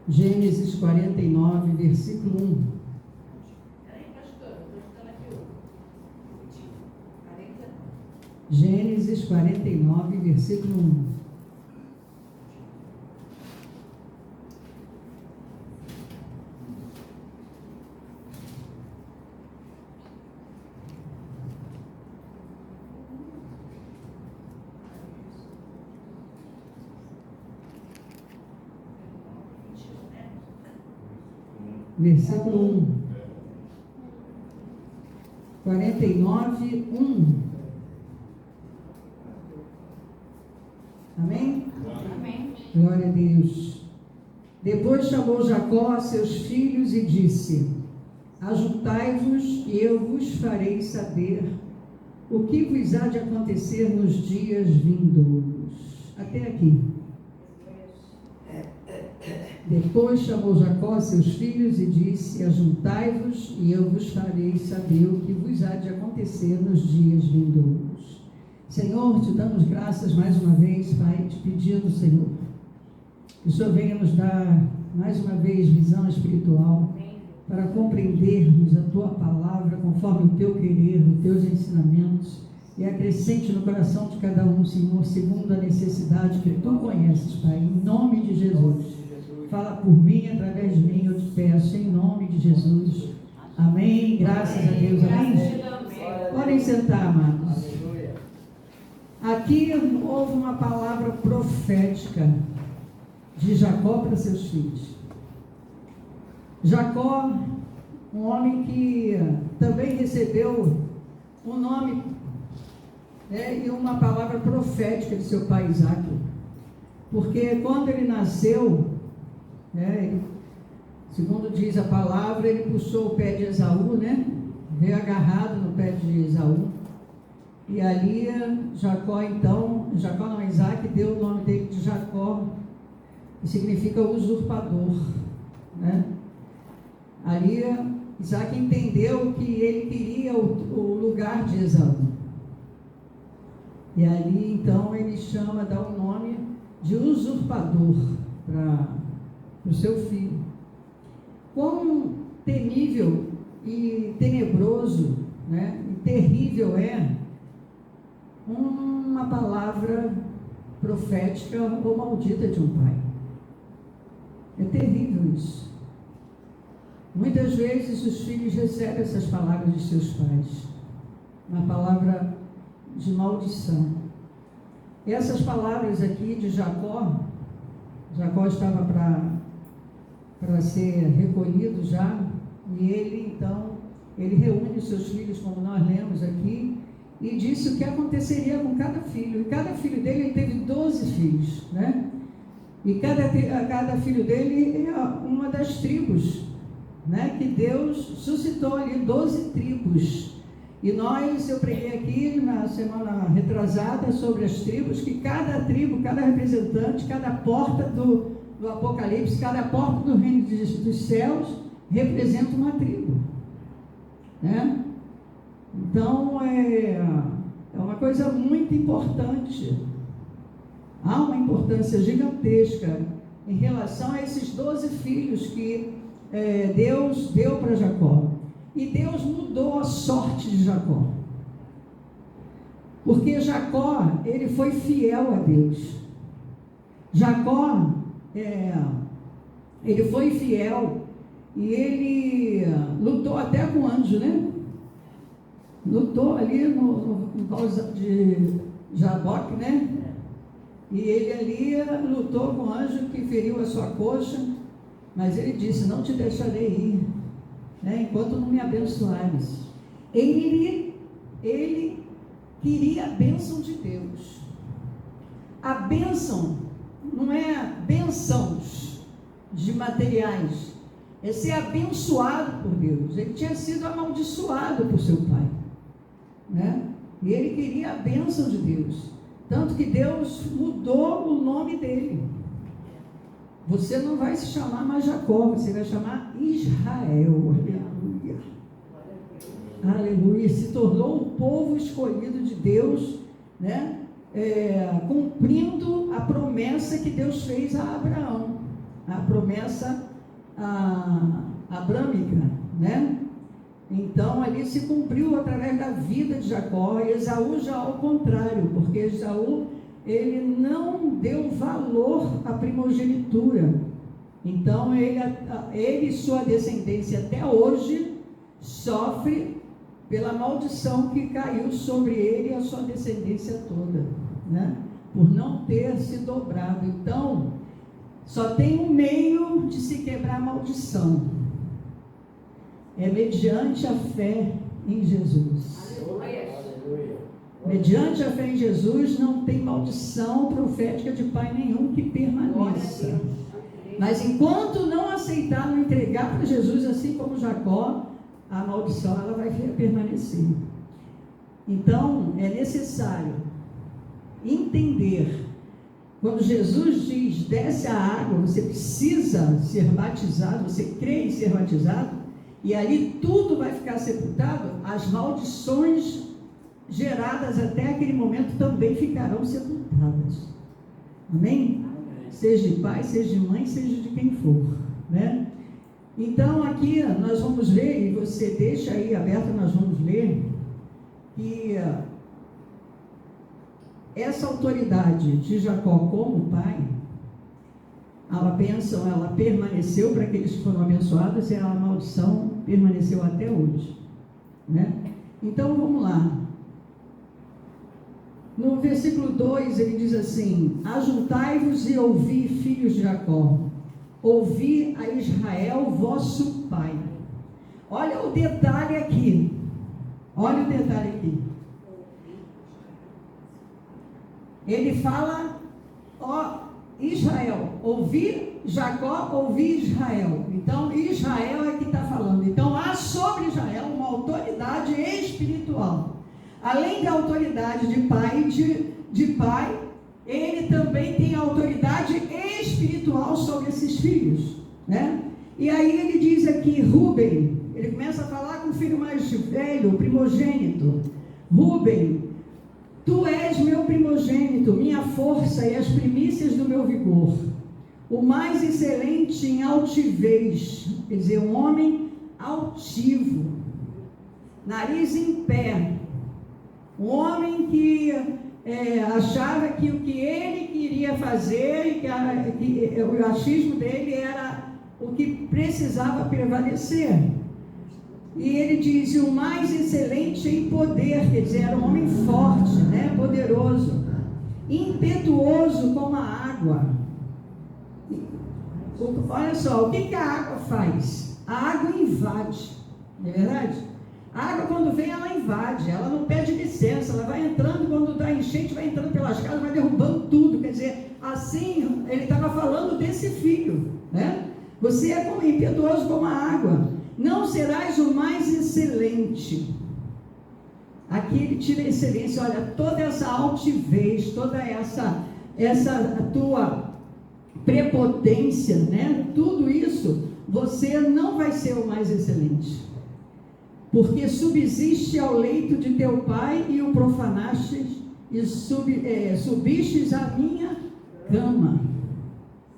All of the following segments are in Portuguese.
Gênesis 49, versículo 1. Peraí, pastor, estou estudando aqui o 40. Gênesis 49, versículo 1. Versículo 1. 49, 1. Amém? Amém. Glória a Deus. Depois chamou Jacó a seus filhos e disse: Ajuntai-vos e eu vos farei saber o que vos há de acontecer nos dias vindouros. Até aqui. Depois chamou Jacó a seus filhos e disse: Ajuntai-vos e eu vos farei saber o que vos há de acontecer nos dias vindouros. Senhor, te damos graças mais uma vez, Pai, te pedindo, Senhor, que o Senhor venha nos dar mais uma vez visão espiritual para compreendermos a Tua palavra conforme o Teu querer, os Teus ensinamentos, e acrescente no coração de cada um, Senhor, segundo a necessidade que Tu conheces, Pai, em nome de Jesus. Fala por mim, através de mim, eu te peço, em nome de Jesus. Amém. Graças a Deus. Amém. Podem sentar, amados. Aqui houve uma palavra profética de Jacó para seus filhos. Jacó, um homem que também recebeu um nome, e uma palavra profética de seu pai Isaac. Porque quando ele nasceu, segundo diz a palavra, ele puxou o pé de Esaú, veio agarrado no pé de Esaú, e ali Isaac deu o nome dele de Jacó, que significa usurpador, Ali Isaac entendeu que ele queria o lugar de Esaú, e ali então ele dá o nome de usurpador para o seu filho. Quão temível e tenebroso, e terrível é uma palavra profética ou maldita de um pai. É terrível isso. Muitas vezes os filhos recebem essas palavras de seus pais, uma palavra de maldição. E essas palavras aqui de Jacó estava para ser recolhido já, e ele reúne os seus filhos, como nós lemos aqui, e disse o que aconteceria com cada filho. E cada filho dele, ele teve 12 filhos, E cada filho dele é uma das tribos, que Deus suscitou ali, 12 tribos. E eu preguei aqui na semana retrasada sobre as tribos, que cada tribo, cada representante, cada porta do Apocalipse, cada porta do reino dos céus representa uma tribo, Então é uma coisa muito importante. Há uma importância gigantesca em relação a esses 12 filhos que Deus deu para Jacó. E Deus mudou a sorte de Jacó, porque Jacó, ele foi fiel a Deus. Jacó, ele foi fiel, e ele lutou até com o anjo, Lutou ali no causa de Jaboque, E ele ali lutou com o anjo que feriu a sua coxa, mas ele disse: não te deixarei ir, enquanto não me abençoares. Ele queria a bênção de Deus. A bênção não é bênçãos de materiais, é ser abençoado por Deus. Ele tinha sido amaldiçoado por seu pai, E ele queria a bênção de Deus, tanto que Deus mudou o nome dele. Você não vai se chamar mais Jacó, você vai chamar Israel. Aleluia. Aleluia. Se tornou um povo escolhido de Deus, cumprindo a promessa que Deus fez a Abraão. a promessa abrâmica, né? Então ali se cumpriu através da vida de Jacó. E Esaú já ao contrário, porque Esaú ele não deu valor à primogenitura. Então ele e sua descendência até hoje sofre pela maldição que caiu sobre ele e a sua descendência toda, né? Por não ter se dobrado. Então só tem um meio de se quebrar a maldição, é mediante a fé em Jesus. Aleluia. Mediante a fé em Jesus não tem maldição profética de pai nenhum que permaneça. Mas enquanto não aceitar, não entregar para Jesus, assim como Jacó, a maldição ela vai permanecer. Então é necessário entender. Quando Jesus diz, desce a água, você precisa ser batizado, você crê em ser batizado, e ali tudo vai ficar sepultado, as maldições geradas até aquele momento também ficarão sepultadas. Amém? Seja de pai, seja de mãe, seja de quem for, né? Então aqui nós vamos ver, e você deixa aí aberto, nós vamos ler, que essa autoridade de Jacó como pai, a bênção ela permaneceu para aqueles que foram abençoados e a maldição permaneceu até hoje, né? Então vamos lá. No versículo 2 ele diz assim: ajuntai-vos e ouvi, filhos de Jacó, ouvi a Israel vosso pai. Olha o detalhe aqui, olha o detalhe aqui. Ele fala, ó Israel, ouvi Jacó, ouvi Israel. Então Israel é que está falando. Então há sobre Israel uma autoridade espiritual. Além da autoridade de pai, ele também tem autoridade espiritual sobre esses filhos, né? E aí ele diz aqui, Rúben, ele começa a falar com o filho mais velho, o primogênito. Rúben, tu és meu primogênito, minha força e as primícias do meu vigor, o mais excelente em altivez, quer dizer, um homem altivo, nariz em pé, um homem que achava que o que ele queria fazer, que o achismo dele era o que precisava prevalecer. E ele diz, o mais excelente em poder, quer dizer, era um homem forte, né? Poderoso, impetuoso como a água. Olha só, o que a água faz? A água invade, não é verdade? A água quando vem, ela invade, ela não pede licença, ela vai entrando, quando dá enchente, vai entrando pelas casas, vai derrubando tudo. Quer dizer, assim, ele estava falando desse filho, né? Você é impetuoso como a água, não serás o mais excelente. Aqui ele tira a excelência, olha, toda essa altivez, toda essa tua prepotência, né? Tudo isso, você não vai ser o mais excelente. Porque subsiste ao leito de teu pai e o profanastes e subistes à minha cama.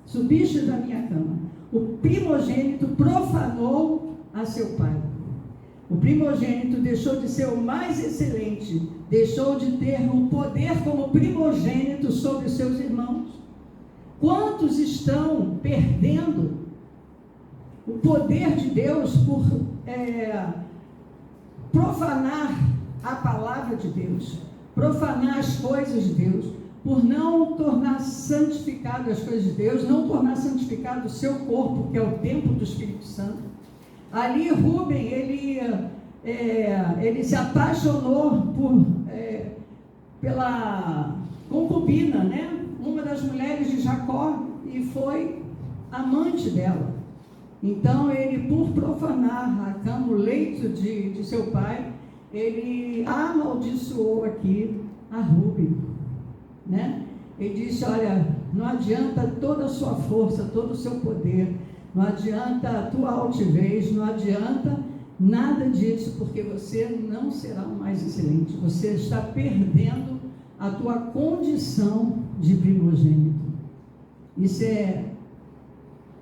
Subistes à minha cama. O primogênito profanou a seu pai. O primogênito deixou de ser o mais excelente, deixou de ter o poder como primogênito sobre os seus irmãos. Quantos estão perdendo o poder de Deus por profanar a palavra de Deus, profanar as coisas de Deus, por não tornar santificado as coisas de Deus, não tornar santificado o seu corpo, que é o templo do Espírito Santo. Ali Rúben, ele se apaixonou pela concubina, né? Uma das mulheres de Jacó, e foi amante dela. Então ele, por profanar a cama, o leito de seu pai, ele amaldiçoou aqui a Rúben, né? Ele disse, olha, não adianta toda a sua força, todo o seu poder, não adianta a tua altivez, não adianta nada disso, porque você não será o mais excelente. Você está perdendo a tua condição de primogênito. Isso é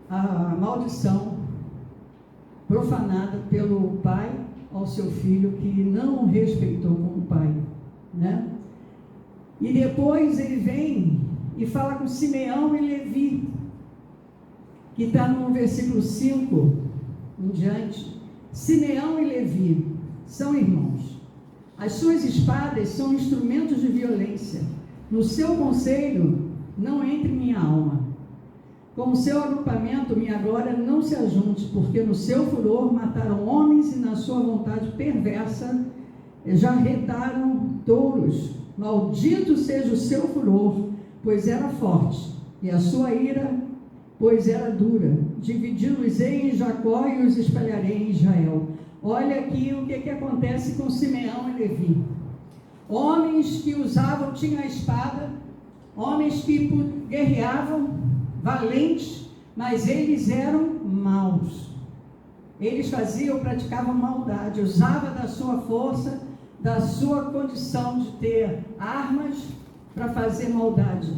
a maldição profanada pelo pai ao seu filho, que não o respeitou como pai, né? E depois ele vem e fala com Simeão e Levi, que está no versículo 5 em diante. Simeão e Levi são irmãos. As suas espadas são instrumentos de violência. No seu conselho não entre minha alma. Com o seu agrupamento minha glória não se ajunte, porque no seu furor mataram homens e na sua vontade perversa já retaram touros. Maldito seja o seu furor, pois era forte, e a sua ira, pois era dura. Dividi-los-ei em Jacó e os espalharei em Israel. Olha aqui o que acontece com Simeão e Levi. Homens que usavam, tinham a espada, homens que guerreavam, valentes, mas eles eram maus. Eles praticavam maldade, usavam da sua força, da sua condição de ter armas para fazer maldade.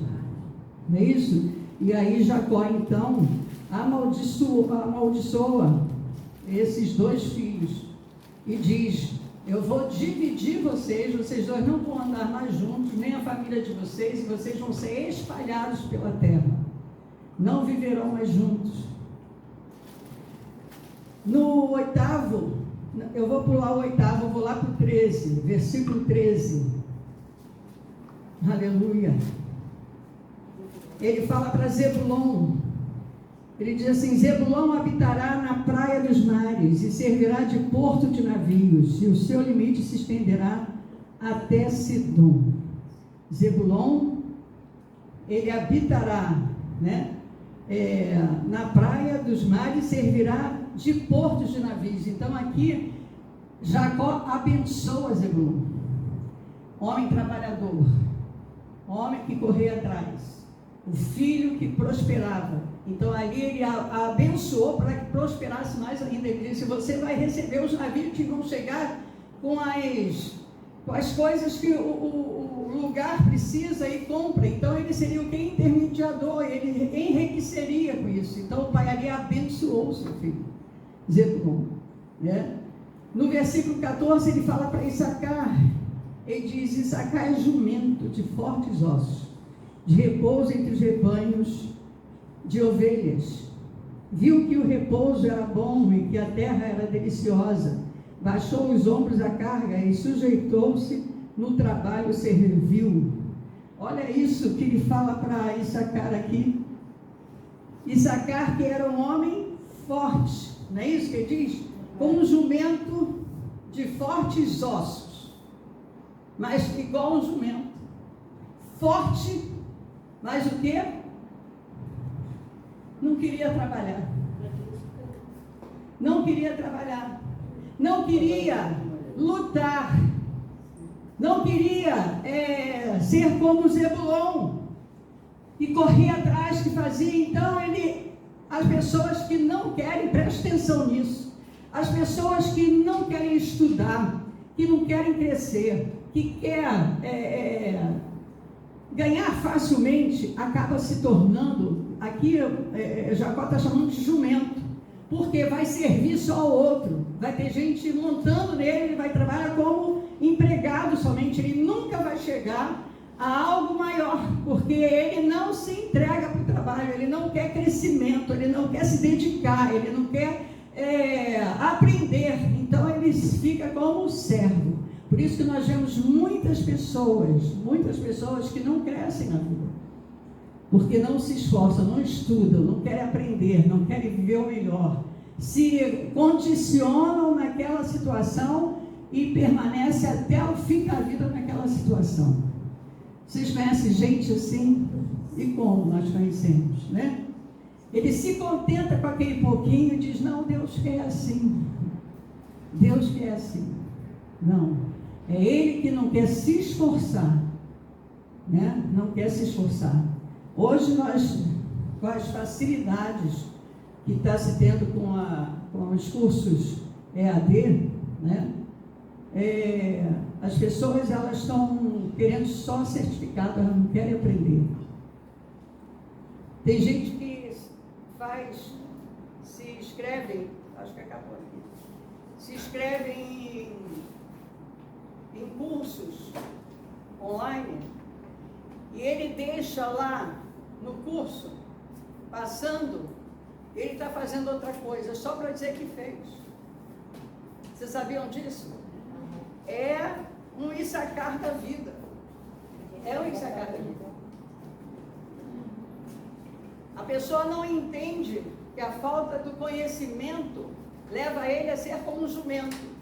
Não é isso? E aí Jacó então amaldiçoa esses dois filhos e diz: eu vou dividir vocês dois não vão andar mais juntos, nem a família de vocês, e vocês vão ser espalhados pela terra, não viverão mais juntos. No 8º, eu vou pular o 8º, eu vou lá para o 13, versículo 13. Aleluia. Ele fala para Zebulon, ele diz assim: Zebulon habitará na praia dos mares e servirá de porto de navios, e o seu limite se estenderá até Sidom. Zebulon, ele habitará, né, na praia dos mares, servirá de portos de navios. Então aqui Jacó abençoa Zebulon, homem trabalhador, homem que corria atrás, o filho que prosperava. Então ali ele a abençoou para que prosperasse mais ainda. Ele disse: você vai receber os navios que vão chegar com as coisas que o lugar precisa e compra. Então ele seria o que? Intermediador, ele enriqueceria com isso. Então o pai ali abençoou o seu filho Zebulon, né? No versículo 14 ele fala para Issacar, ele diz: Issacar é jumento de fortes ossos, de repouso entre os rebanhos de ovelhas. Viu que o repouso era bom e que a terra era deliciosa, baixou os ombros à carga e sujeitou-se no trabalho servil. Olha isso que ele fala para Issacar aqui. Issacar, que era um homem forte, não é isso que ele diz? Com um jumento de fortes ossos, mas igual um jumento, forte, mas o quê? Não queria trabalhar, não queria trabalhar, não queria lutar, não queria ser como Zebulon, e corria atrás, que fazia. Então as pessoas que não querem, preste atenção nisso, as pessoas que não querem estudar, que não querem crescer, que quer ganhar facilmente, acaba se tornando, aqui Jacó está chamando de jumento, porque vai servir só ao outro, vai ter gente montando nele, ele vai trabalhar como empregado somente, ele nunca vai chegar a algo maior, porque ele não se entrega para o trabalho, ele não quer crescimento, ele não quer se dedicar, ele não quer aprender, então ele fica como servo. Por isso que nós vemos muitas pessoas que não crescem na vida, porque não se esforçam, não estudam, não querem aprender, não querem viver o melhor, se condicionam naquela situação e permanecem até o fim da vida naquela situação. Vocês conhecem gente assim? E como nós conhecemos, né? Ele se contenta com aquele pouquinho e diz: não, Deus quer assim, Deus quer assim. Não, é ele que não quer se esforçar, né? Não quer se esforçar. Hoje nós, com as facilidades que está se tendo com os cursos EAD, né? As pessoas, elas estão querendo só certificado, elas não querem aprender. Tem gente que faz inscrevem, acho que acabou aqui, se inscrevem em cursos online e ele deixa lá no curso, passando, ele está fazendo outra coisa, só para dizer que fez. Vocês sabiam disso? É um Issacar da vida. É um Issacar da vida. A pessoa não entende que a falta do conhecimento leva ele a ser como um jumento.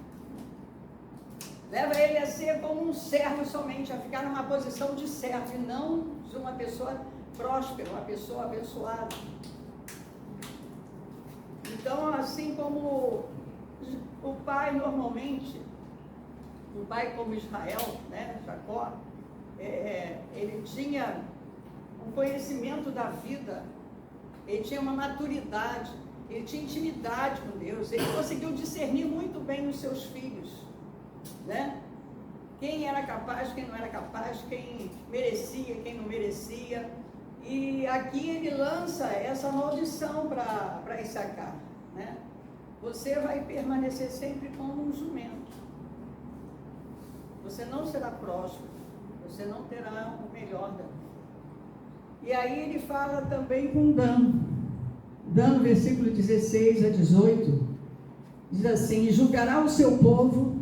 Leva ele a ser como um servo somente, a ficar numa posição de servo e não de uma pessoa próspera, uma pessoa abençoada. Então, assim como o pai normalmente, um pai como Israel, né, Jacó, ele tinha um conhecimento da vida, ele tinha uma maturidade, ele tinha intimidade com Deus, ele conseguiu discernir muito bem os seus filhos, né? Quem era capaz, quem não era capaz, quem merecia, quem não merecia. E aqui ele lança essa maldição para Issacar, né? Você vai permanecer sempre como um jumento. Você não será próspero, você não terá o melhor da vida. E aí ele fala também com Dan. Dan, versículo 16 a 18, diz assim: julgará o seu povo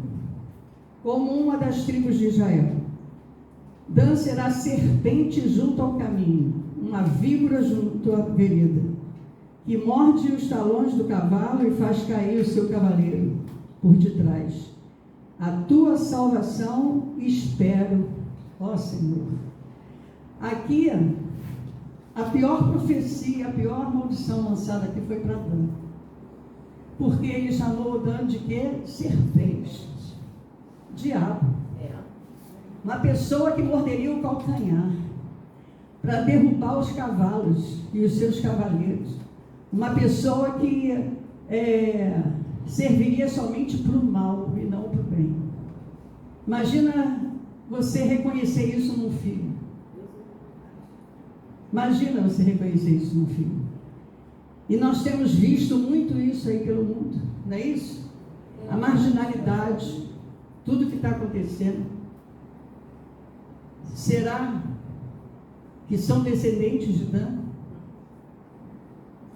como uma das tribos de Israel. Dan será serpente junto ao caminho, uma víbora junto à vereda, que morde os talões do cavalo e faz cair o seu cavaleiro por detrás. A tua salvação espero, ó Senhor. Aqui, a pior profecia, a pior maldição lançada aqui foi para Dan. Porque ele chamou Dan de quê? Serpente. Diabo. Uma pessoa que morderia o calcanhar para derrubar os cavalos e os seus cavaleiros. Uma pessoa que serviria somente para o mal e não para o bem. Imagina você reconhecer isso num filho. Imagina você reconhecer isso num filho. E nós temos visto muito isso aí pelo mundo, não é isso? A marginalidade, tudo que está acontecendo. Será que são descendentes de Dan?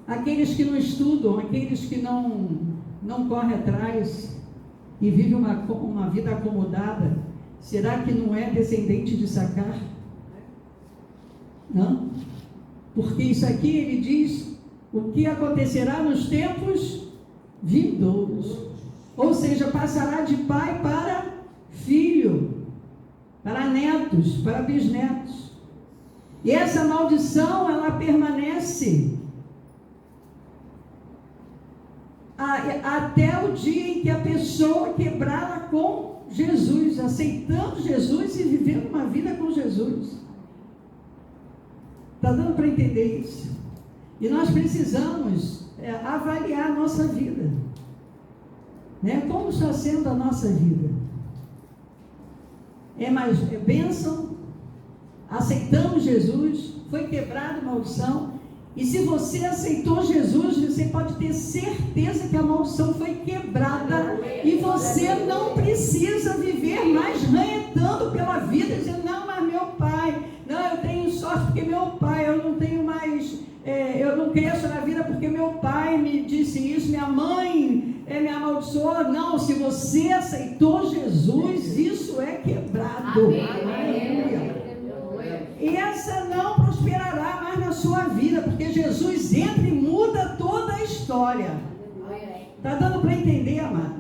Aqueles que não estudam, aqueles que não correm atrás e vivem uma vida acomodada, será que não é descendente de Issacar? Não? Porque isso aqui ele diz o que acontecerá nos tempos vindouros. Ou seja, passará de pai para filho, para netos, para bisnetos. E essa maldição, ela permanece até o dia em que a pessoa quebrá-la com Jesus, aceitando Jesus e vivendo uma vida com Jesus. Está dando para entender isso? E nós precisamos avaliar a nossa vida, né? Como está sendo a nossa vida? É bênção? Aceitamos Jesus? Foi quebrada a maldição? E se você aceitou Jesus, você pode ter certeza que a maldição foi quebrada e você não precisa viver mais ranhetando pela vida, dizendo: não, mas meu pai, não, eu tenho sorte porque meu pai, eu não tenho mais, eu não cresço na vida porque meu pai me disse isso, minha mãe me amaldiçoou. Não, se você aceitou Jesus, isso é quebrado. Aleluia. E essa não prosperará mais na sua vida, porque Jesus entra e muda toda a história. Está dando para entender, amado?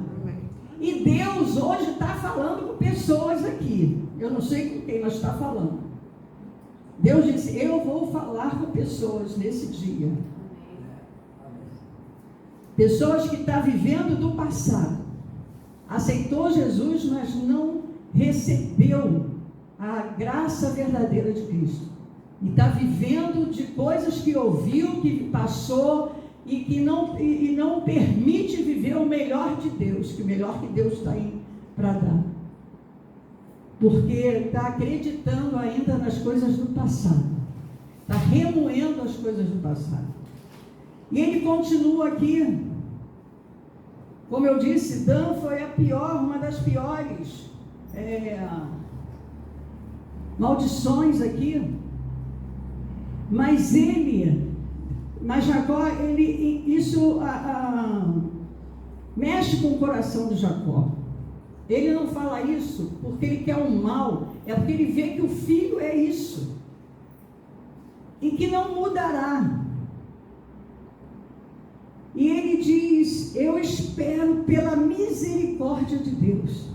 E Deus hoje está falando com pessoas aqui. Eu não sei com quem, mas está falando. Deus disse: eu vou falar com pessoas nesse dia. Pessoas que estão vivendo do passado. Aceitou Jesus, mas não recebeu a graça verdadeira de Cristo. E está vivendo de coisas que ouviu, que passou e que não permite viver o melhor de Deus, que o melhor que Deus está aí para dar. Porque está acreditando ainda nas coisas do passado. Está remoendo as coisas do passado. E ele continua aqui, Como eu disse, Dan foi uma das piores maldições aqui. Mas Jacó, isso mexe com o coração de Jacó. Ele não fala isso porque ele quer o mal, é porque ele vê que o filho é isso. E que não mudará. E ele diz: eu espero pela misericórdia de Deus.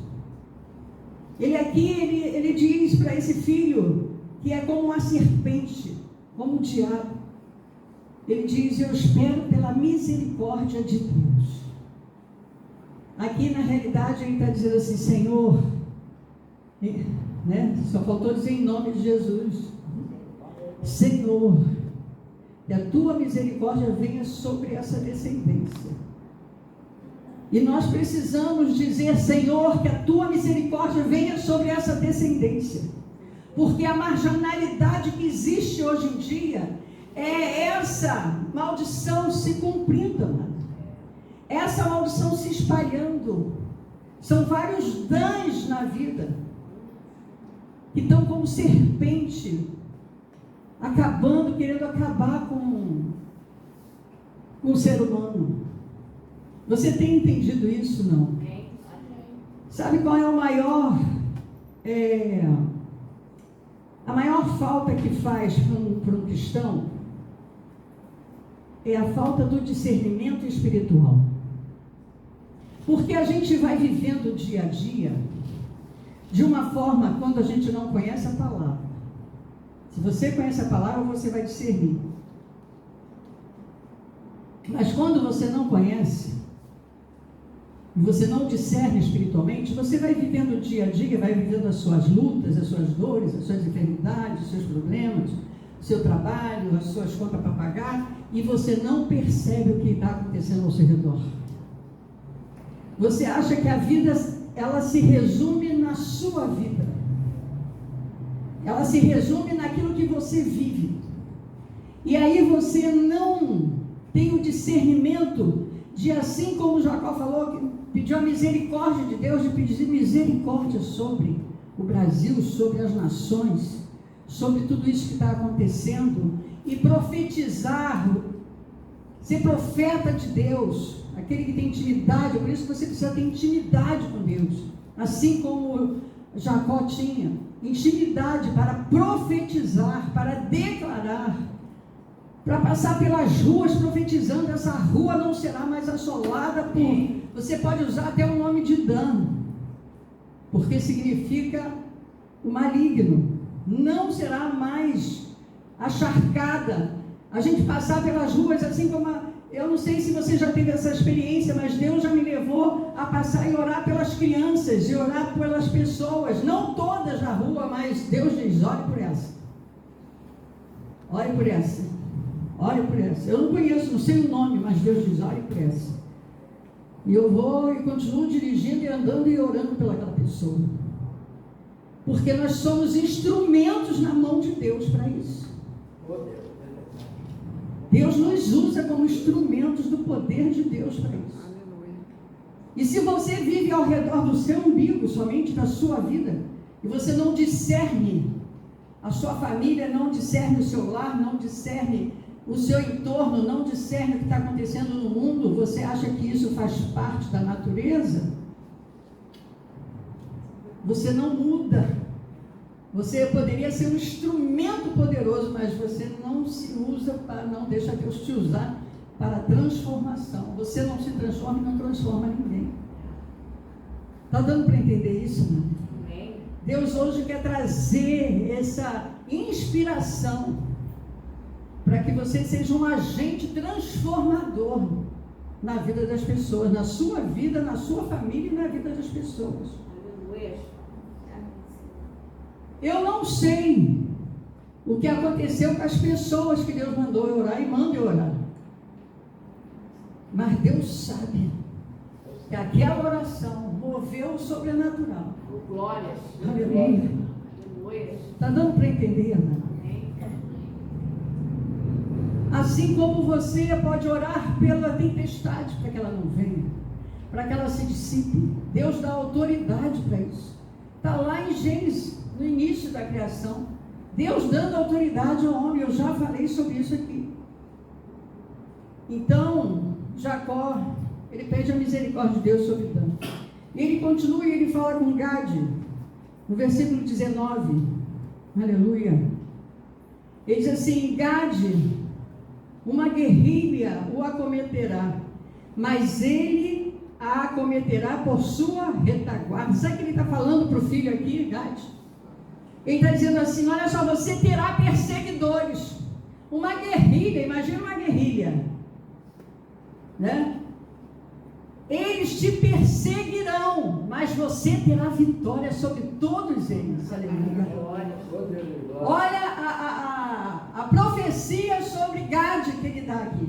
Ele diz para esse filho que é como uma serpente, como o diabo. Ele diz: eu espero pela misericórdia de Deus. Aqui na realidade ele está dizendo assim: Senhor, né? Só faltou dizer em nome de Jesus. Senhor, que a tua misericórdia venha sobre essa descendência. E nós precisamos dizer: Senhor, que a tua misericórdia venha sobre essa descendência. Porque a marginalidade que existe hoje em dia é essa maldição se cumprindo, amado. Essa maldição se espalhando. São vários dães na vida que estão como serpente, querendo acabar com o ser humano. Você tem entendido isso, não? Sabe qual é a maior falta que faz para um cristão? É a falta do discernimento espiritual. Porque a gente vai vivendo o dia a dia de uma forma, quando a gente não conhece a palavra. Se você conhece a palavra, você vai discernir. Mas quando você não conhece, e você não discerne espiritualmente, você vai vivendo o dia a dia, vai vivendo as suas lutas, as suas dores, as suas enfermidades, os seus problemas, o seu trabalho, as suas contas para pagar, e você não percebe o que está acontecendo ao seu redor. Você acha que a vida, ela se resume na sua vida. Ela se resume naquilo que você vive. E aí você não tem o discernimento de, assim como Jacó falou, que pediu a misericórdia de Deus, de pedir misericórdia sobre o Brasil, sobre as nações, sobre tudo isso que está acontecendo, e profetizar, ser profeta de Deus, aquele que tem intimidade. Por isso que você precisa ter intimidade com Deus, assim como Jacó tinha intimidade para profetizar, para declarar, para passar pelas ruas profetizando. Essa rua não será mais assolada por... Você pode usar até o nome de Dan, porque significa o maligno. Não será mais acharcada. A gente passar pelas ruas assim como... Eu não sei se você já teve essa experiência, mas Deus já me levou a passar e orar pelas crianças, e orar pelas pessoas, não todas na rua, mas Deus diz: ore por essa. Ore por essa. Ore por essa. Eu não conheço, não sei o nome, mas Deus diz: ore por essa. E eu vou e continuo dirigindo e andando e orando pelaquela pessoa. Porque nós somos instrumentos na mão de Deus para isso. Deus nos usa como instrumentos do poder de Deus para isso. E se você vive ao redor do seu umbigo, somente da sua vida, e você não discerne a sua família, não discerne o seu lar, não discerne o seu entorno, não discerne o que está acontecendo no mundo, você acha que isso faz parte da natureza? Você não muda. Você poderia ser um instrumento poderoso, mas você não se usa para, não deixa Deus te usar para transformação. Você não se transforma e não transforma ninguém. Está dando para entender isso, né? Amém. Deus hoje quer trazer essa inspiração para que você seja um agente transformador na vida das pessoas, na sua vida, na sua família e na vida das pessoas. Aleluia. Eu não sei o que aconteceu com as pessoas que Deus mandou eu orar e manda eu orar. Mas Deus sabe que aquela oração moveu o sobrenatural. Glórias. Aleluia. Está dando para entender, Ana? Assim como você pode orar pela tempestade para que ela não venha. para que ela se dissipe. Deus dá autoridade para isso. Está lá em Gênesis, no início da criação. Deus dando autoridade ao homem. Eu já falei sobre isso aqui. Então, Jacó, ele pede a misericórdia de Deus sobre Dan. E ele continua e ele fala com Gade, no versículo 19. Aleluia. Ele diz assim: Gade, uma guerrilha o acometerá, mas ele a acometerá por sua retaguarda. Sabe o que ele está falando para o filho aqui, Gade? Ele está dizendo assim: olha só, você terá perseguidores. Uma guerrilha, imagina uma guerrilha, né? Eles te perseguirão, mas você terá vitória sobre todos eles. Aleluia. Olha a profecia sobre Gade que ele dá aqui.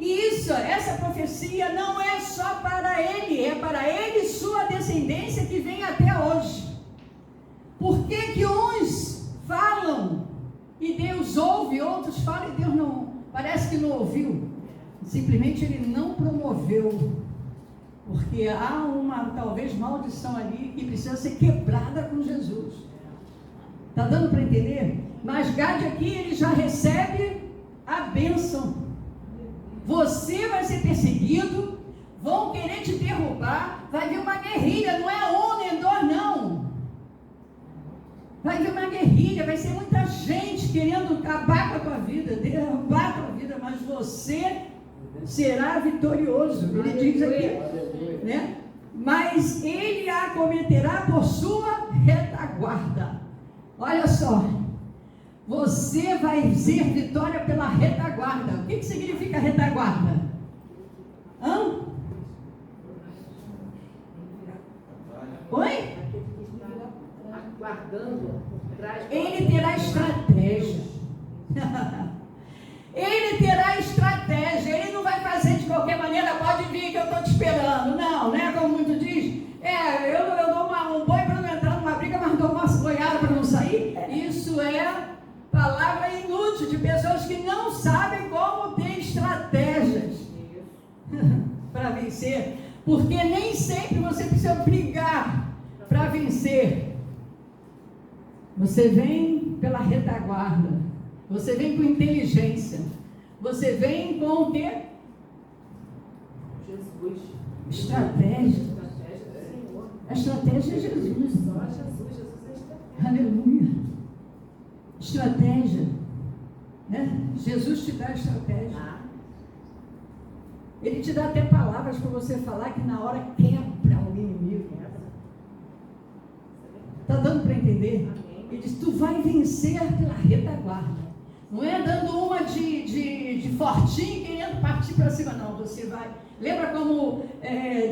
E essa profecia não é só para ele, é para ele e sua descendência que vem até hoje. Por que que uns falam e Deus ouve, outros falam e Deus não, parece que não ouviu? Simplesmente ele não promoveu. Porque há uma, talvez, maldição ali que precisa ser quebrada com Jesus. Está dando para entender? Mas Gade aqui, ele já recebe a bênção. Você vai ser perseguido, vão querer te derrubar, vai vir uma guerrilha, não é um nem dois, não. Vai vir uma guerrilha, vai ser muita gente querendo acabar com a tua vida, derrubar a tua vida, mas você será vitorioso. Ele diz aqui, né? Mas ele a acometerá por sua retaguarda. Olha só, você vai ter vitória pela retaguarda. O que significa retaguarda? Hã? Oi? Ele terá estratégia. Ele terá estratégia. Ele não vai fazer de qualquer maneira. Pode vir que eu estou te esperando. Não, né? Como muito diz. Eu dou um boi para não entrar numa briga, mas dou uma boiada para não sair. Isso é palavra inútil de pessoas que não sabem como ter estratégias para vencer. Porque nem sempre você precisa brigar para vencer. Você vem pela retaguarda. Você vem com inteligência. Você vem com o quê? Jesus. Estratégia. A estratégia é Jesus. Só Jesus é estratégia. Aleluia. Estratégia. Né? Jesus te dá estratégia. Ele te dá até palavras para você falar que na hora quebra o inimigo. Está dando para entender? Ele diz: tu vai vencer pela retaguarda. Não é dando uma de fortinho querendo partir para cima, não. Você vai. Lembra como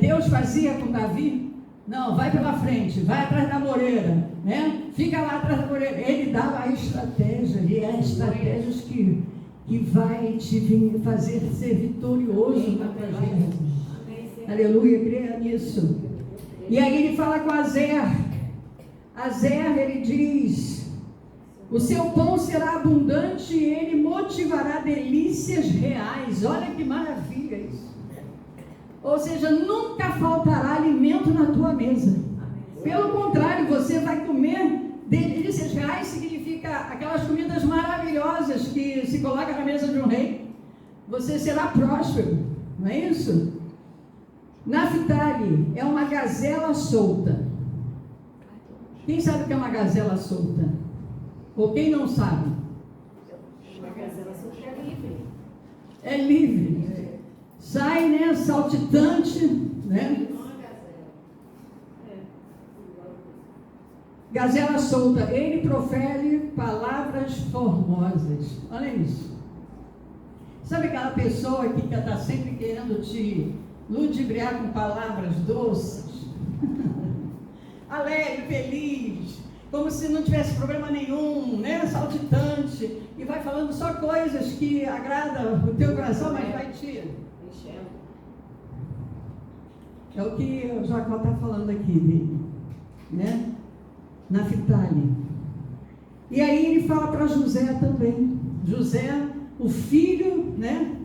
Deus fazia com Davi? Não, vai pela frente, vai atrás da moreira, né? Fica lá atrás da moreira. Ele dava a estratégia, e é estratégias que vai te fazer ser vitorioso na tua vida. Aleluia, creia nisso. E aí ele fala com Azer. Azer, ele diz: o seu pão será abundante e ele motivará delícias reais. Olha que maravilha isso. Ou seja, nunca faltará alimento na tua mesa. Pelo contrário, você vai comer delícias reais. Significa aquelas comidas maravilhosas que se coloca na mesa de um rei. Você será próspero, não é isso? Naphtali é uma gazela solta. Quem sabe o que é uma gazela solta? Ou quem não sabe? Uma gazela solta é livre. É livre. Sai, né, saltitante, né? Gazela solta. Ele profere palavras formosas. Olha isso. Sabe aquela pessoa que está sempre querendo te ludibriar com palavras doces? Alegre, feliz, como se não tivesse problema nenhum, né? Saltitante, e vai falando só coisas que agradam o teu coração, mas vai te... É o que o Jacó está falando aqui dele, né? Naphtali. E aí ele fala para José também. José, o filho, né,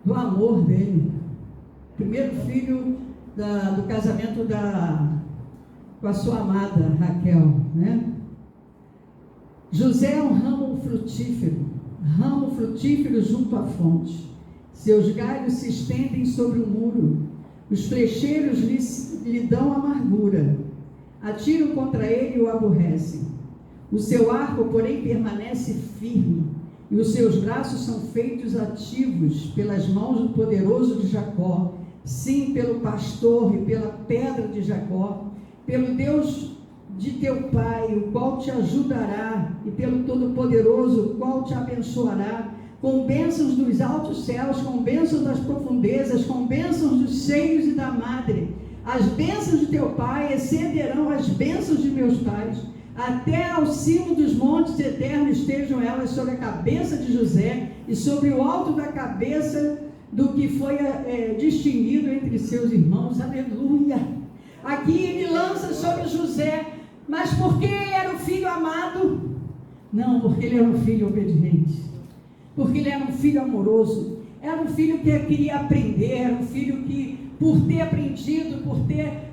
do amor dele. Primeiro filho do casamento com a sua amada Raquel, né? José é um ramo frutífero junto à fonte. Seus galhos se estendem sobre o muro. Os flecheiros lhe dão amargura. Atiram contra ele e o aborrecem. O seu arco, porém, permanece firme, e os seus braços são feitos ativos pelas mãos do poderoso de Jacó, sim, pelo pastor e pela pedra de Jacó, pelo Deus de teu pai, o qual te ajudará, e pelo Todo-Poderoso, o qual te abençoará, com bênçãos dos altos céus, com bênçãos das profundezas, com bênçãos dos seios e da madre. As bênçãos de teu pai excederão as bênçãos de meus pais, até ao cimo dos montes eternos estejam elas sobre a cabeça de José e sobre o alto da cabeça do que foi distinguido entre seus irmãos. Aleluia! Aqui ele lança sobre José, mas porque ele era o filho amado? Não, porque ele era um filho obediente, porque ele era um filho amoroso, era um filho que queria aprender, era um filho que, por ter aprendido, por ter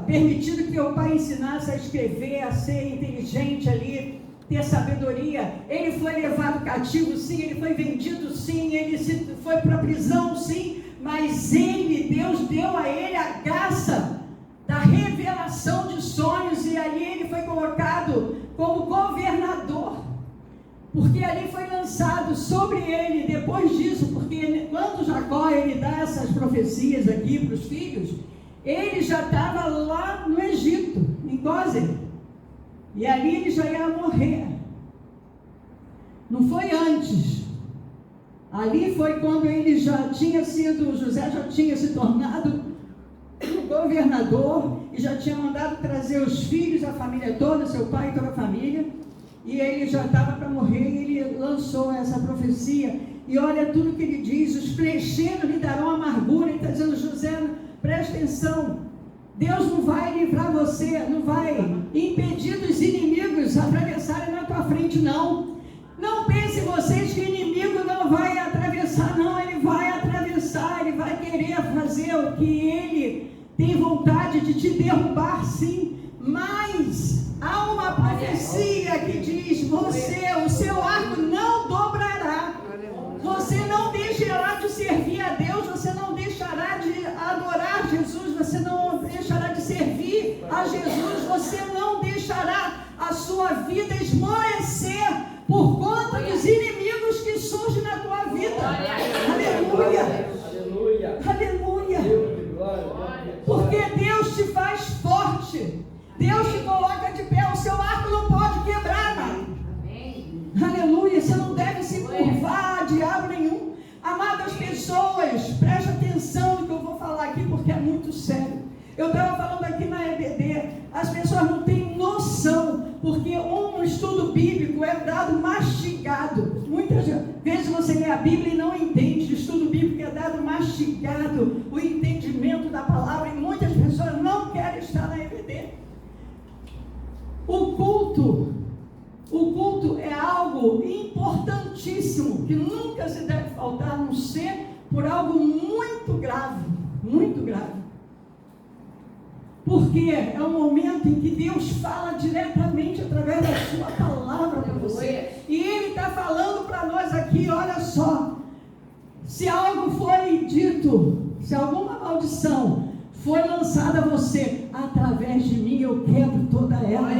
permitido que o pai ensinasse a escrever, a ser inteligente ali, ter sabedoria, ele foi levado cativo, sim, ele foi vendido, sim, ele foi para a prisão, sim, mas Deus deu a ele a graça da revelação de sonhos, e ali ele foi colocado como governador, porque ali foi lançado sobre ele, depois disso, porque quando Jacó ele dá essas profecias aqui para os filhos, ele já estava lá no Egito, em Gósen, e ali ele já ia morrer. Não foi antes. Ali foi quando ele José já tinha se tornado governador e já tinha mandado trazer os filhos, a família toda, seu pai e toda a família, e ele já estava para morrer, e ele lançou essa profecia, e olha tudo que ele diz: os flecheiros lhe darão amargura. Ele está dizendo: José, presta atenção, Deus não vai livrar você, não vai impedir dos inimigos atravessarem na tua frente, não. Não pense vocês que o inimigo não vai atravessar, não, ele vai atravessar, ele vai querer fazer o que ele tem vontade de te derrubar, sim, mas há uma profecia que diz: o seu arco não dobrará, você não deixará de servir a Deus, você não deixará de adorar Jesus, você não deixará de servir a Jesus, você não deixará a sua vida esmorecer por conta dos inimigos que surgem na tua vida. Aleluia! Aleluia! Porque Deus te faz forte, Deus te coloca de pé, o seu arco não pode quebrar, não. Aleluia! Você não deve se curvar a diabo nenhum. Amadas pessoas, preste atenção no que eu vou falar aqui, porque é muito sério. Eu estava falando aqui na EBD, as pessoas não têm noção, porque um estudo bíblico é dado mastigado. Muitas vezes você lê a Bíblia e não entende. O estudo bíblico é dado mastigado, o entendimento da palavra, e muitas pessoas não querem estar na EBD. O culto é algo importantíssimo, que nunca se deve faltar, a não ser por algo muito grave, muito grave. Porque é um momento em que Deus fala diretamente através da sua palavra para você. E Ele está falando para nós aqui: olha só, se algo foi dito, se alguma maldição foi lançada a você, através de mim eu quebro toda ela.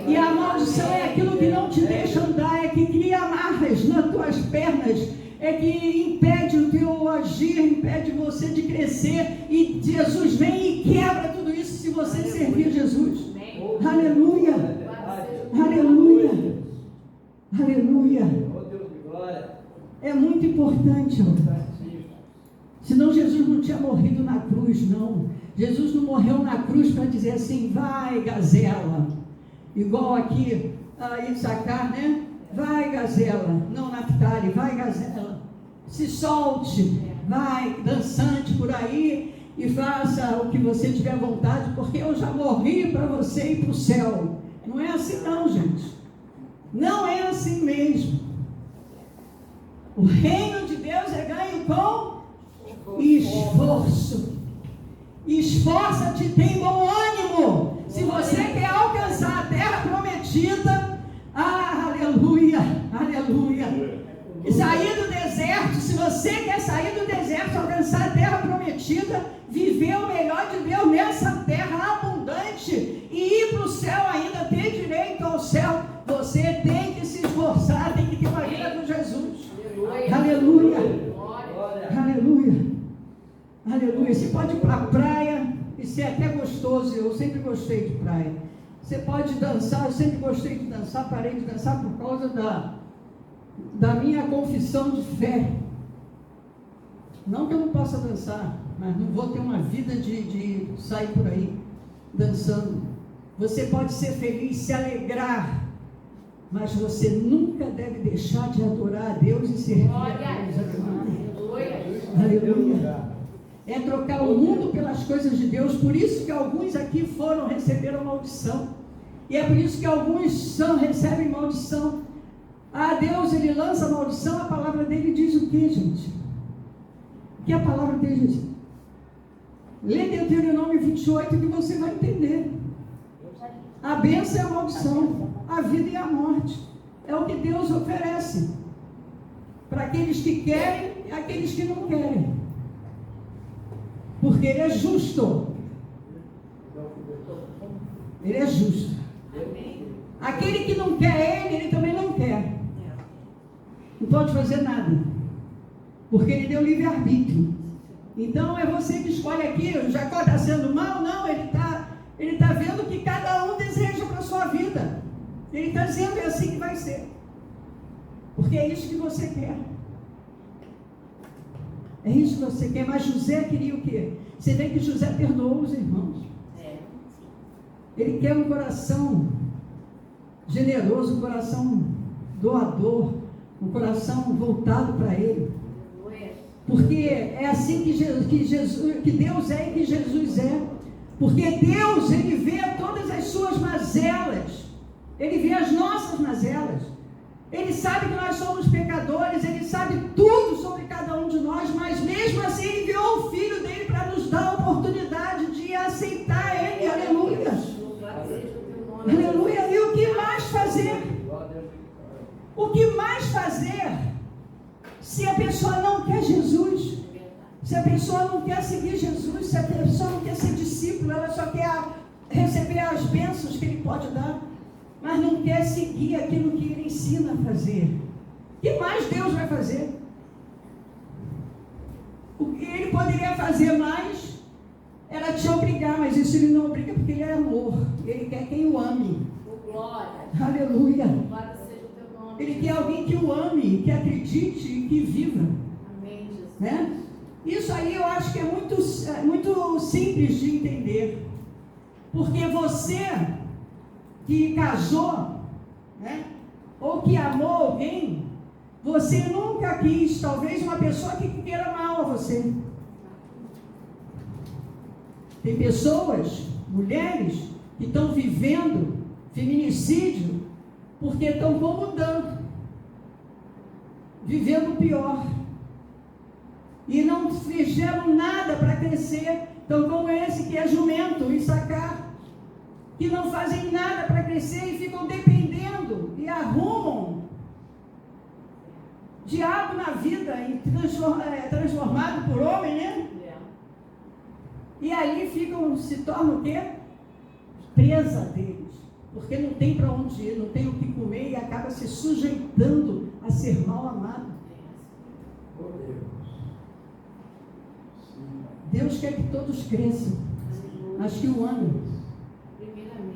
E a maldição é aquilo que não te deixa andar, é que cria amarras nas tuas pernas, é que impede o teu agir, impede você de crescer, e Jesus vem e quebra tudo isso se você servir Jesus. Aleluia! Aleluia! Aleluia! É muito importante, senão Jesus não tinha morrido na cruz, não. Jesus não morreu na cruz para dizer assim: vai, gazela, igual aqui em Issacar, né? Vai, gazela, não, Naphtali, vai, gazela, se solte, vai, dançante por aí, e faça o que você tiver vontade, porque eu já morri para você ir para o céu. Não é assim não, gente, não é assim mesmo. O reino de Deus é ganho com esforço. Esforça-te, tem bom ânimo. Se você quer alcançar a terra prometida, aleluia, aleluia. E sair do deserto, se você quer sair do deserto, alcançar a terra prometida, viver o melhor de Deus nessa terra abundante e ir para o céu ainda, ter direito ao céu, você tem que se esforçar, tem que ter uma vida com Jesus. Aleluia. Aleluia. Aleluia. Você pode ir para a praia, isso é até gostoso, eu sempre gostei de praia. Você pode dançar, eu sempre gostei de dançar, parei de dançar por causa da minha confissão de fé. Não que eu não possa dançar, mas não vou ter uma vida de sair por aí dançando. Você pode ser feliz, se alegrar, mas você nunca deve deixar de adorar a Deus e servir a Deus. Aleluia. É trocar o mundo pelas coisas de Deus. Por isso que alguns aqui receberam maldição. E é por isso que alguns recebem maldição. Deus, Ele lança maldição, a palavra dele diz o que, gente? O que a palavra dele diz? Lê Deuteronômio 28 que você vai entender. A bênção é a maldição, a vida e a morte. É o que Deus oferece para aqueles que querem e aqueles que não querem. Porque Ele é justo. Ele é justo. Aquele que não quer Ele também não quer. Não pode fazer nada. Porque Ele deu livre-arbítrio. Então é você que escolhe aqui. O Jacó está sendo mal? Não, ele está vendo o que cada um deseja para a sua vida. Ele está dizendo, é assim que vai ser. Porque é isso que você quer. É isso que você quer. Mas José queria o quê? Você vê que José perdoou os irmãos. Ele quer um coração generoso, um coração doador, um coração voltado para Ele. Porque é assim que Deus é e que Jesus é. Porque Deus, Ele vê todas as suas mazelas. Ele vê as nossas mazelas. Ele sabe que nós somos pecadores. Ele sabe tudo sobre cada um de nós. Mas mesmo assim Ele enviou o Filho dEle para nos dar a oportunidade de aceitar Ele. Aleluia. Aleluia. E o que mais fazer? O que mais fazer? Se a pessoa não quer Jesus, se a pessoa não quer seguir Jesus, se a pessoa não quer ser discípulo, ela só quer receber as bênçãos que Ele pode dar, mas não quer seguir aquilo que Ele ensina a fazer. O que mais Deus vai fazer? O que Ele poderia fazer mais era te obrigar, mas isso Ele não obriga porque Ele é amor. Ele quer quem o ame. Glória. Aleluia. Glória seja o teu nome. Ele quer alguém que o ame, que acredite e que viva. Amém, Jesus. Né? Isso aí eu acho que é muito simples de entender. Porque você que casou, né? Ou que amou alguém, você nunca quis, talvez, uma pessoa que queira mal a você. Tem pessoas, mulheres, que estão vivendo feminicídio porque estão comandando, vivendo o pior, e não fizeram nada para crescer. Então, como esse que é jumento, Issacar, que não fazem nada para crescer e ficam dependendo e arrumam diabo na vida, transformado por homem, né? E aí se tornam o quê? Presa deles. Porque não tem para onde ir, não tem o que comer e acaba se sujeitando a ser mal amado. Deus quer que todos cresçam, mas que o amem.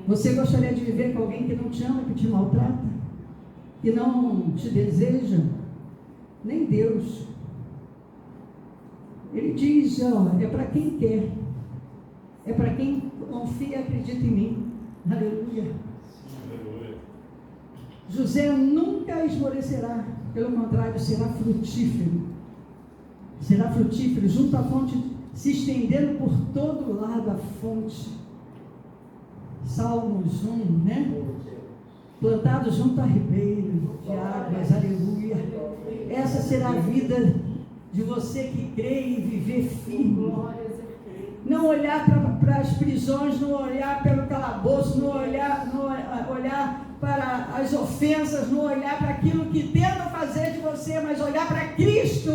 Você gostaria de viver com alguém que não te ama, que te maltrata? Que não te deseja? Nem Deus. Ele diz, é para quem quer. É para quem confia e acredita em mim. Aleluia. José nunca esmorecerá, pelo contrário, será frutífero. Será frutífero, junto à fonte, se estendendo por todo lado a fonte. Salmos 1, né? Plantado junto a ribeiro de águas, aleluia. Essa será a vida de você que crê e viver firme. Não não olhar para as prisões, não olhar pelo calabouço, não olhar para as ofensas, não olhar para aquilo que tenta fazer de você, mas olhar para Cristo,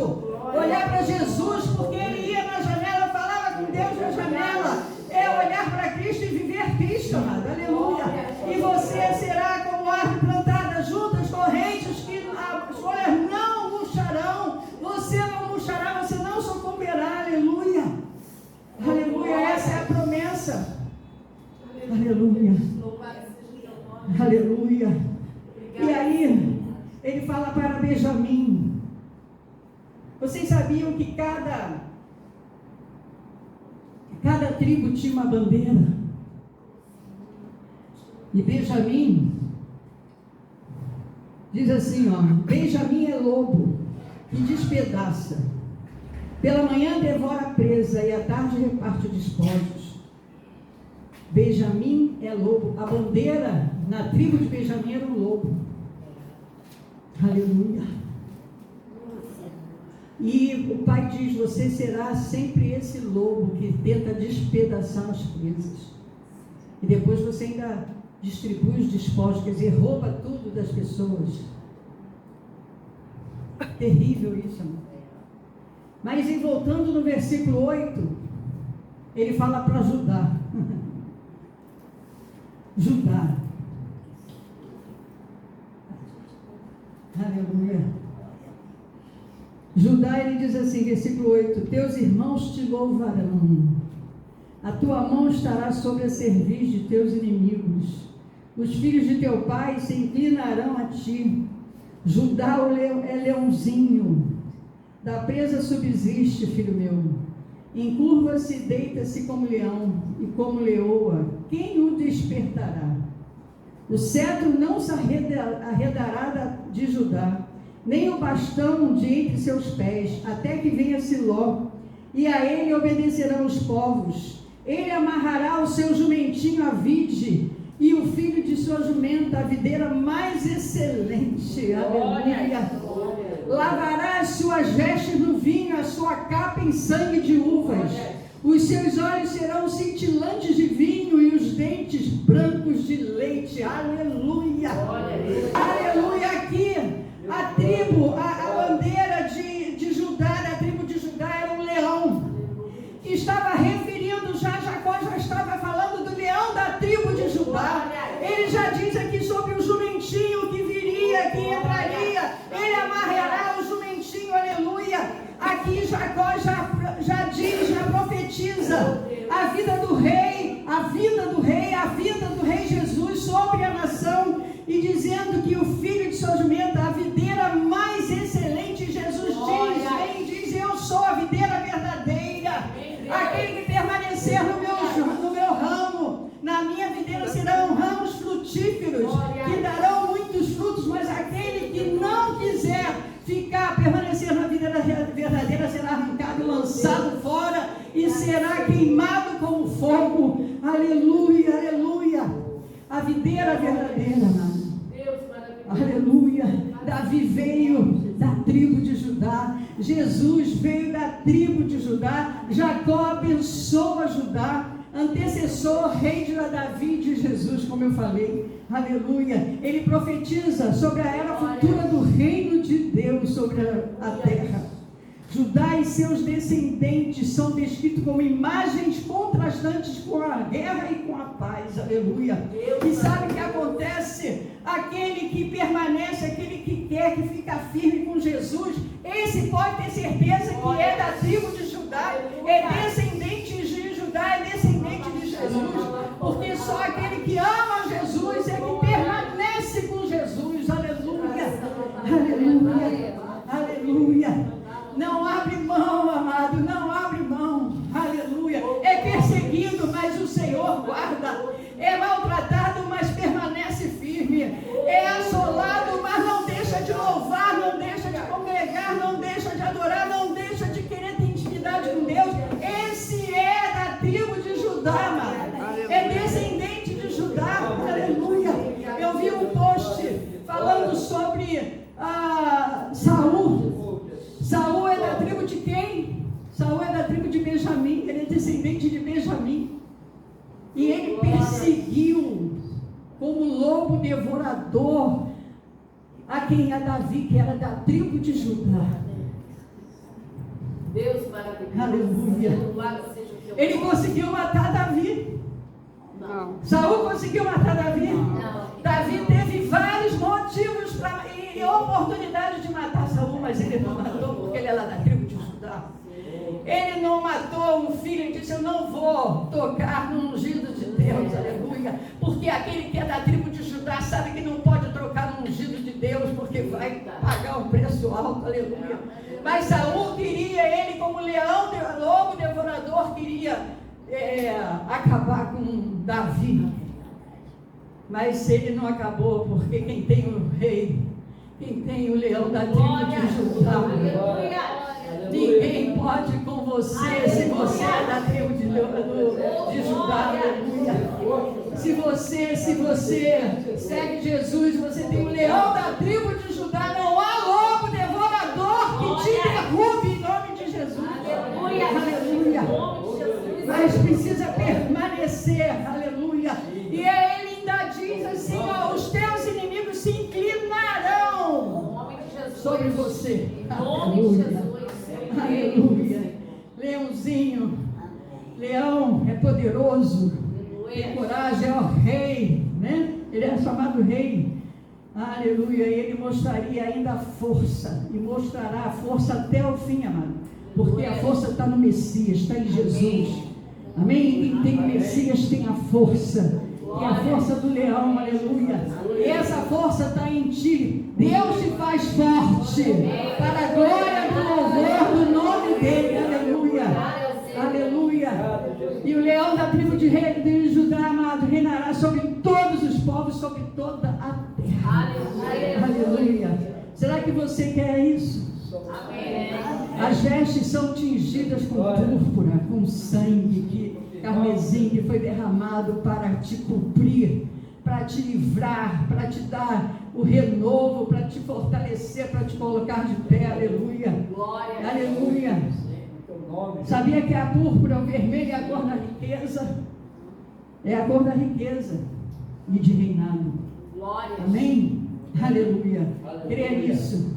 olhar para Jesus, porque ele ia na janela, falava com Deus na janela. É olhar para Cristo e viver Cristo, amado. Aleluia. E você será como árvore plantada junto às correntes, que as folhas não murcharão. Você não murchará, você não sucumbirá. Aleluia. Aleluia. Essa é a promessa. Aleluia. Aleluia. E aí, ele fala para Benjamim. Vocês sabiam que cada tribo tinha uma bandeira? E Benjamim diz assim, ó: Benjamim é lobo que despedaça. Pela manhã devora a presa e à tarde reparte despojos. Benjamim é lobo. A bandeira na tribo de Benjamim era um lobo. Aleluia. E o pai diz: você será sempre esse lobo que tenta despedaçar as presas. E depois você ainda distribui os despojos, quer dizer, rouba tudo das pessoas. Terrível isso, amor. Mas em voltando no versículo 8, ele fala para Judá. Judá. Aleluia. Judá, ele diz assim, versículo 8: teus irmãos te louvarão, a tua mão estará sobre a cerviz de teus inimigos, os filhos de teu pai se inclinarão a ti. Judá é leãozinho, da presa subsiste, filho meu, encurva-se e deita-se como leão, e como leoa, quem o despertará? O cetro não se arredará de Judá, nem o bastão de entre seus pés, até que venha Siló, e a ele obedecerão os povos. Ele amarrará o seu jumentinho à vide, e o filho de sua jumenta à videira mais excelente. Aleluia. Lavará as suas vestes no vinho, a sua capa em sangue de uvas. Os seus olhos serão cintilantes de vinho e os dentes brancos de leite. Aleluia. Aleluia. Aqui a tribo, a bandeira de Judá, da tribo de Judá, era um leão, que estava referindo, Jacó já estava falando do leão da tribo de Judá. Ele já diz aqui sobre o jumentinho que viria, que entraria, ele amarrará o jumentinho, aleluia. Aqui Jacó já diz, já profetiza a vida do rei, a vida do rei Jesus sobre a nação, e dizendo que o filho de sua jumenta, a videira mais excelente, Jesus diz, eu sou a videira verdadeira, aquele que permanecer no meu ramo, na minha videira serão ramos frutíferos, que darão muitos frutos, mas aquele que não quiser permanecer na videira verdadeira, será arrancado e lançado fora, e será queimado como fogo. Aleluia, aleluia. A videira verdadeira, amado. Aleluia. Davi veio da tribo de Judá, Jesus veio da tribo de Judá, Jacó abençoa Judá, antecessor, rei de Davi, de Jesus, como eu falei. Aleluia. Ele profetiza sobre a era futura do reino de Deus sobre a terra. Judá e seus descendentes são descritos como imagens contrastantes com a guerra e com a paz. Aleluia. E sabe o que acontece? Aquele que permanece, aquele que quer, que fica firme com Jesus, esse pode ter certeza que é da tribo de Judá, é descendente de Judá, é descendente de Jesus, porque só aquele que ama Jesus é que permanece com Jesus. Aleluia. Aleluia. Aleluia. Não abre mão, amado, não abre mão. Aleluia. É perseguido, mas o Senhor guarda. É maltratado, mas permanece firme. É assolado, mas não deixa de louvar, não deixa de congregar, não deixa de adorar, não deixa de querer ter intimidade com Deus. descendente de Benjamim. E ele perseguiu como lobo devorador a quem é Davi, que era da tribo de Judá. Deus maravilhoso. Aleluia. Louvado seja o teu Ele nome. conseguiu matar Davi. Não. Saul conseguiu matar Davi. Não. Davi teve vários motivos e oportunidade de matar Saul, mas ele não matou porque ele era da tribo de Judá. Ele não matou um filho e disse: eu não vou tocar no ungido de Deus, aleluia. Porque aquele que é da tribo de Judá sabe que não pode trocar no ungido de Deus, porque vai pagar um preço alto, aleluia. Mas Saul queria, ele como leão, lobo devorador, queria acabar com Davi. Mas ele não acabou, porque quem tem o rei, quem tem o leão da tribo de Judá, ninguém pode com você, se você é da tribo de Judá, aleluia. Se você segue Jesus, você tem o leão da tribo de Judá, não há lobo devorador que te derrube em nome de Jesus. Aleluia. Mas precisa permanecer, aleluia. E ele ainda diz assim: ó, os teus inimigos se inclinarão sobre você. Aleluia. Aleluia. Leãozinho, leão é poderoso, tem coragem, é o rei, né? Ele é chamado rei. Aleluia. E ele mostraria ainda a força, e mostrará a força até o fim, amado. Porque a força está no Messias, está em Jesus. Amém? Quem tem o Messias tem a força. E a força do leão, aleluia. E essa força está em ti. Deus te faz forte para a glória do louvor do nome dele, aleluia. Aleluia. E o leão da tribo de Judá, amado, reinará sobre todos os povos, sobre toda a terra. Aleluia. Será que você quer isso? Amém. As vestes são tingidas com púrpura, com sangue, carmesim, que foi derramado para te cobrir, para te livrar, para te dar o renovo, para te fortalecer, para te colocar de pé, aleluia. Glória. Aleluia. Sabia que a púrpura, o vermelho, é a cor da riqueza? É a cor da riqueza e de reinado. Glória. Amém? Aleluia. Creia nisso.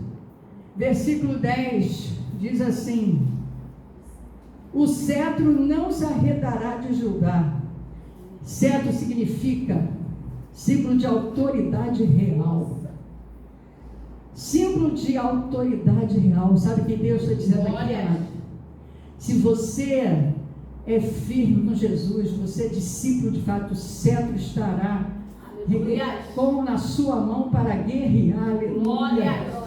Versículo 10 diz assim: o cetro não se arredará de Judá. Cetro significa símbolo de autoridade real. Símbolo de autoridade real. Sabe o que Deus está dizendo aqui, amado? Se você é firme com Jesus, você é discípulo de fato, o cetro estará como na sua mão para guerrear. Aleluia.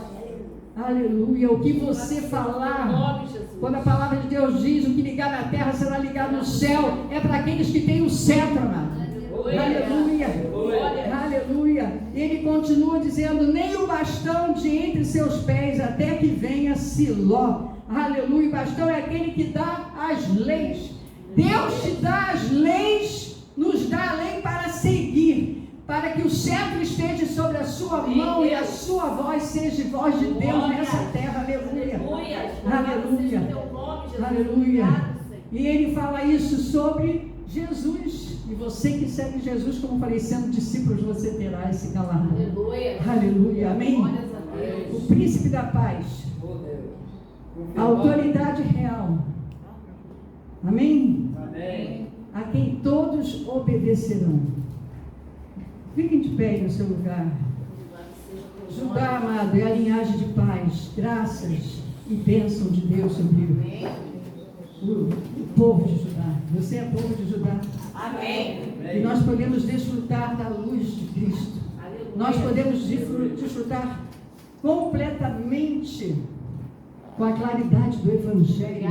Aleluia. O que você falar, quando a palavra de Deus diz: o que ligar na terra será ligado no céu, é para aqueles que têm o cetro, amado. Aleluia. Aleluia. Ele continua dizendo: nem o bastão de entre seus pés, até que venha Siló. Aleluia. O bastão é aquele que dá as leis. Deus te dá as leis, nos dá a lei para seguir, para que o cetro esteja sobre a sua mão e a sua voz seja voz de Deus nessa terra. Aleluia. Aleluia. Aleluia. E ele fala isso sobre Jesus. E você que segue Jesus, como falei, sendo discípulos, você terá esse galardão. Aleluia. Amém. O príncipe da paz, a autoridade real. Amém? A quem todos obedecerão. Fiquem de pé aí no seu lugar. Judá, amado, é a linhagem de paz, graças e bênção de Deus sobre o povo de Judá. Você é povo de Judá. Amém. E nós podemos desfrutar da luz de Cristo. Nós podemos desfrutar completamente com a claridade do Evangelho.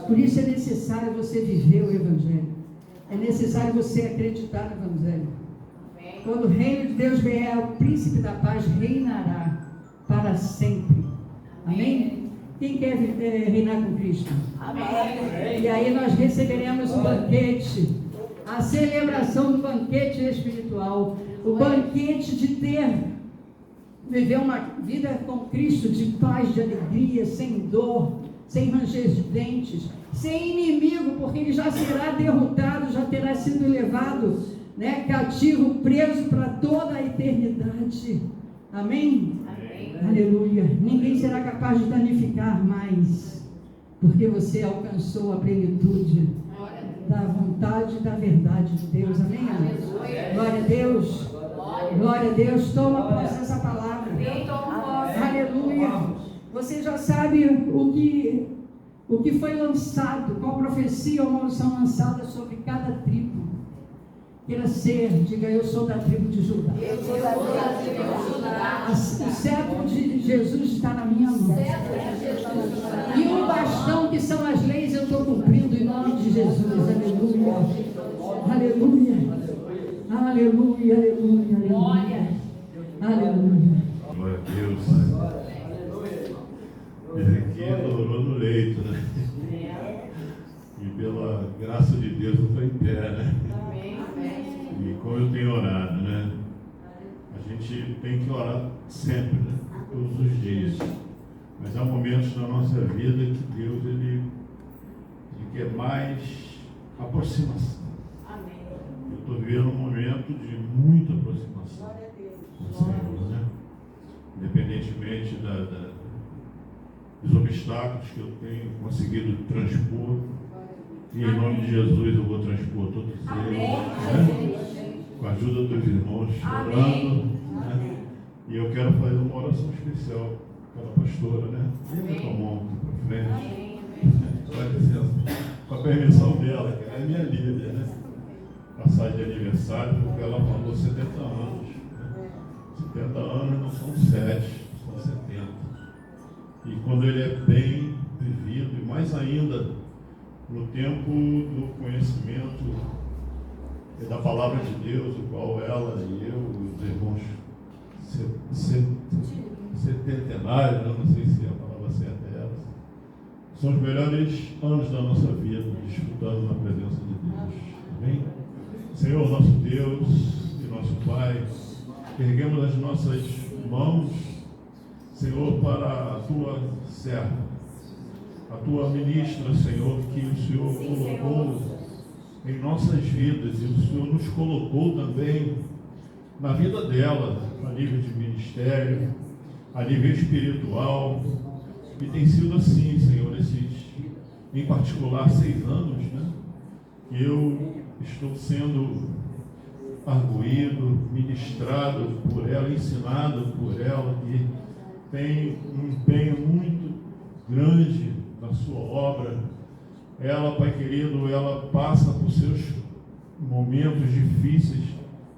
Por isso é necessário você viver o Evangelho. É necessário você acreditar no Evangelho. Quando o reino de Deus vier, o príncipe da paz reinará para sempre. Amém? Quem quer reinar com Cristo? Amém. E aí nós receberemos o banquete, a celebração do banquete espiritual, o banquete de viver uma vida com Cristo de paz, de alegria, sem dor, sem ranger de dentes, ser inimigo, porque ele já será derrotado, já terá sido levado, né, cativo, preso para toda a eternidade. Amém? Amém. Aleluia. Ninguém será capaz de danificar mais, porque você alcançou a plenitude da vontade e da verdade de Deus. Amém? Glória a Deus. Glória a Deus. Toma posse dessa palavra. Eu tomo posse. Aleluia. Você já sabe o que foi lançado, qual profecia ou maldição lançada sobre cada tribo. Queira ser, diga: eu sou da tribo de Judá. Eu sou da tribo de Judá. O cetro de Jesus está na minha mão. E o bastão, que são as leis, eu estou cumprindo em nome de Jesus. Aleluia. Aleluia. Aleluia. Aleluia. Glória. Aleluia. Glória a Deus. Ezequiel orou no leito, né? E pela graça de Deus eu estou em pé, né? Amém. Amém. E como eu tenho orado, né? A gente tem que orar sempre, né? Todos os dias. Mas há momentos na nossa vida que Deus ele quer mais aproximação. Amém. Eu estou vivendo um momento de muita aproximação com o Senhor, né? Independentemente dos obstáculos que eu tenho conseguido transpor, e em nome de Jesus eu vou transpor todos eles, né? Com a ajuda dos irmãos orando, né? E eu quero fazer uma oração especial pela pastora, né? Ele tomou aqui para frente, com licença, com a permissão dela, que ela é minha líder, né? Passar de aniversário, porque ela falou 70 anos, né? 70 anos não são 7, são 70. E quando ele é bem vivido, e mais ainda no tempo do conhecimento da palavra de Deus, o qual ela e eu, os irmãos setentenários, não sei se a palavra certa é essa, são os melhores anos da nossa vida, desfrutando na presença de Deus. Amém? Senhor, nosso Deus e nosso Pai, erguemos as nossas mãos, Senhor, para a tua serva, a tua ministra, Senhor, que o Senhor colocou em nossas vidas, e o Senhor nos colocou também na vida dela, a nível de ministério, a nível espiritual, e tem sido assim, Senhor, esses, em particular, 6 anos, né? Eu estou sendo arguído, ministrado por ela, ensinado por ela, que tem um empenho muito grande na sua obra. Ela, Pai querido, ela passa por seus momentos difíceis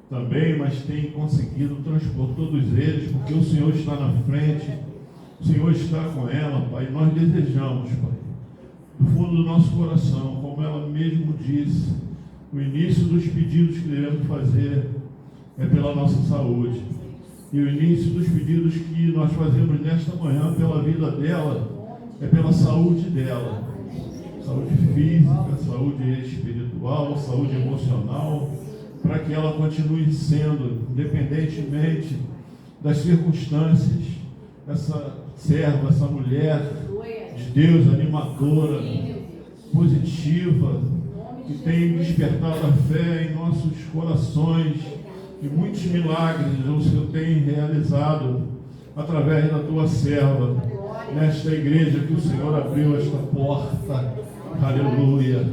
também, mas tem conseguido transpor todos eles, porque o Senhor está na frente, o Senhor está com ela, Pai. Nós desejamos, Pai, do fundo do nosso coração, como ela mesmo disse, o início dos pedidos que devemos fazer é pela nossa saúde. E o início dos pedidos que nós fazemos nesta manhã pela vida dela é pela saúde dela. Saúde física, saúde espiritual, saúde emocional, para que ela continue sendo, independentemente das circunstâncias, essa serva, essa mulher de Deus, animadora, positiva, que tem despertado a fé em nossos corações, e muitos milagres o Senhor tem realizado através da tua serva, nesta igreja que o Senhor abriu esta porta. Aleluia.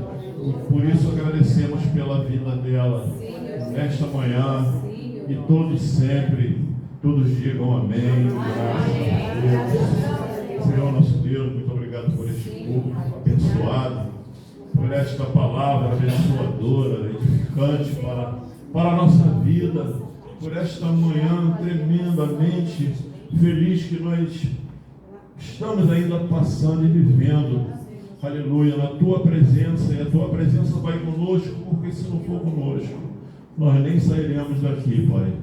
Por isso agradecemos pela vida dela nesta manhã, e todos sempre, todos digam amém. Graças a Deus. Senhor nosso Deus, muito obrigado por este povo abençoado, por esta palavra abençoadora, edificante para a nossa vida, por esta manhã tremendamente feliz que nós estamos ainda passando e vivendo. Aleluia, na tua presença, e a tua presença vai conosco, porque se não for conosco, nós nem sairemos daqui, Pai.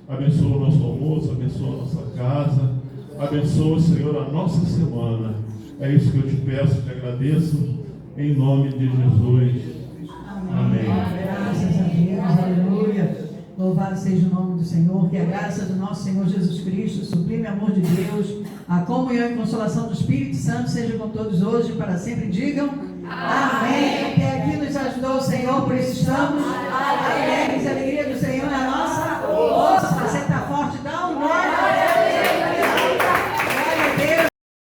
Abençoa o nosso almoço, abençoa a nossa casa, abençoa, Senhor, a nossa semana. É isso que eu te peço, te agradeço, em nome de Jesus. Amém. Graças a Deus, aleluia. Louvado seja o nome do Senhor, que a graça do nosso Senhor Jesus Cristo, o sublime amor de Deus, a comunhão e consolação do Espírito Santo seja com todos hoje e para sempre. Digam Amém. Até aqui nos ajudou o Senhor, por isso estamos